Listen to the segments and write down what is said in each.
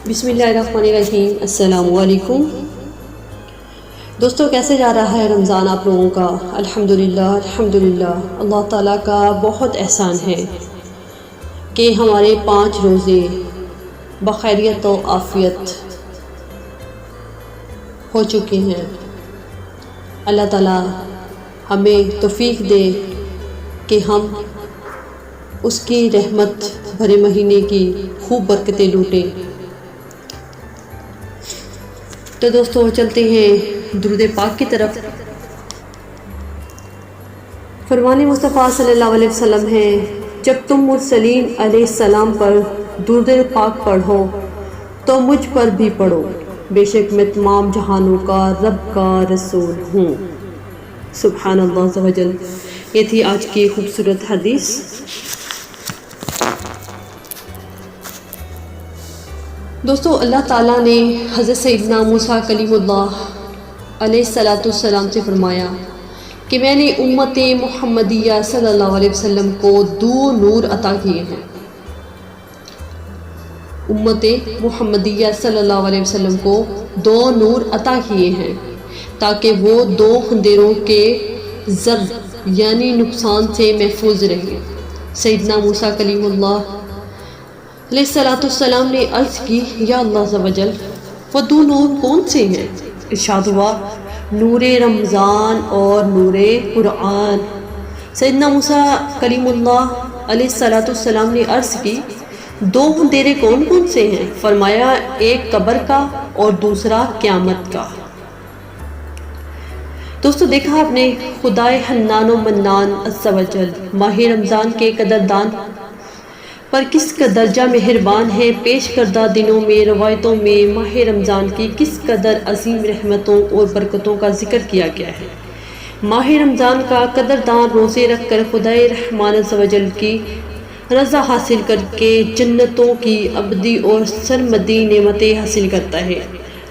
بسم اللہ الرحمن الرحیم۔ السلام علیکم دوستو، کیسے جا رہا ہے رمضان آپ لوگوں کا؟ الحمدللہ اللہ تعالیٰ کا بہت احسان ہے کہ ہمارے 5 روزے بخیریت و عافیت ہو چکے ہیں۔ اللہ تعالیٰ ہمیں توفیق دے کہ ہم اس کی رحمت بھرے مہینے کی خوب برکتیں لوٹیں۔ تو دوستو چلتے ہیں درود پاک کی طرف۔ فرمان مصطفیٰ صلی اللہ علیہ وسلم ہے، جب تم مرسلین علیہ السلام پر درود پاک پڑھو تو مجھ پر بھی پڑھو، بے شک میں تمام جہانوں کا رب کا رسول ہوں۔ سبحان اللہ عز و جل۔ یہ تھی آج کی خوبصورت حدیث۔ دوستو، اللہ تعالیٰ نے حضرت سیدنا موسیٰ کلیم اللہ علیہ السلام سے فرمایا کہ میں نے امت محمدیہ صلی اللہ علیہ وسلم کو 2 نور عطا کیے ہیں۔ امت محمدیہ صلی اللہ علیہ وسلم کو 2 نور عطا کیے ہیں تاکہ وہ 2 اندھیروں کے ضر یعنی نقصان سے محفوظ رہیں۔ سیدنا موسیٰ کلیم اللہ علیہ السلام نے عرض کی، یا اللہ عز و جل، وہ 2 نور کون سے ہیں؟ ارشاد ہوا، نور رمضان اور نور قرآن۔ سیدنا موسیٰ کلیم اللہ علیہ السلام نے عرض کی، 2 اندھیرے کون کون سے ہیں؟ فرمایا، ایک قبر کا اور دوسرا قیامت کا۔ دوستو دیکھا آپ نے، خدائے حنان و منان عز و جل ماہ رمضان کے قدردان پر کس قدر مہربان ہے۔ پیش کردہ دنوں میں روایتوں میں ماہ رمضان کی کس قدر عظیم رحمتوں اور برکتوں کا ذکر کیا گیا ہے۔ ماہ رمضان کا قدردان روزے رکھ کر خدائے رحمان عز و جل کی رضا حاصل کر کے جنتوں کی ابدی اور سرمدی نعمتیں حاصل کرتا ہے۔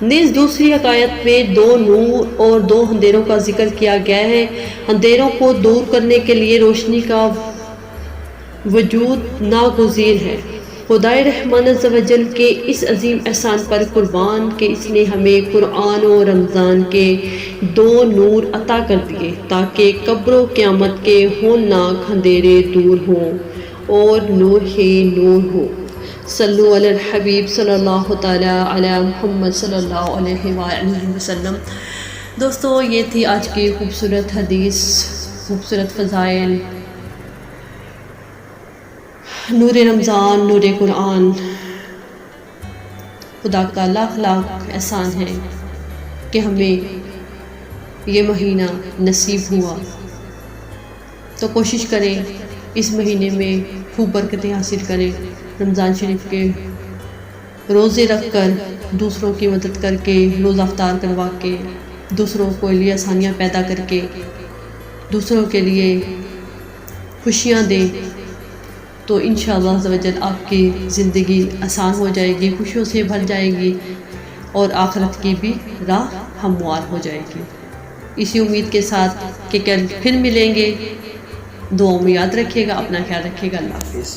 نیز دوسری آیت میں 2 نور اور 2 اندھیروں کا ذکر کیا گیا ہے۔ اندھیروں کو دور کرنے کے لیے روشنی کا وجود ناگزیر ہے۔ خدائے رحمان عز و جل کے اس عظیم احسان پر قربان کہ اس نے ہمیں قرآن و رمضان کے 2 نور عطا کر دیے تاکہ قبر و قیامت کے ہولناک اندھیرے دور ہوں اور نور ہی نور ہو۔ صلو علی الحبیب صلی اللہ تعالی علی محمد صلی اللہ علیہ وآلہ وسلم۔ دوستو یہ تھی آج کی خوبصورت حدیث، خوبصورت فضائل، نور رمضان، نور قرآن۔ خدا کا لاکھ لاکھ احسان ہے کہ ہمیں یہ مہینہ نصیب ہوا۔ تو کوشش کریں اس مہینے میں خوب برکتیں حاصل کریں۔ رمضان شریف کے روزے رکھ کر، دوسروں کی مدد کر کے، روزہ افطار کروا کے، دوسروں کو لیے آسانیاں پیدا کر کے، دوسروں کے لیے خوشیاں دیں، تو انشاءاللہ عز و جل آپ کی زندگی آسان ہو جائے گی، خوشیوں سے بھر جائے گی اور آخرت کی بھی راہ ہموار ہو جائے گی۔ اسی امید کے ساتھ کہ کل پھر ملیں گے، دعاؤں میں یاد رکھیے گا، اپنا خیال رکھیے گا۔ اللہ حافظ۔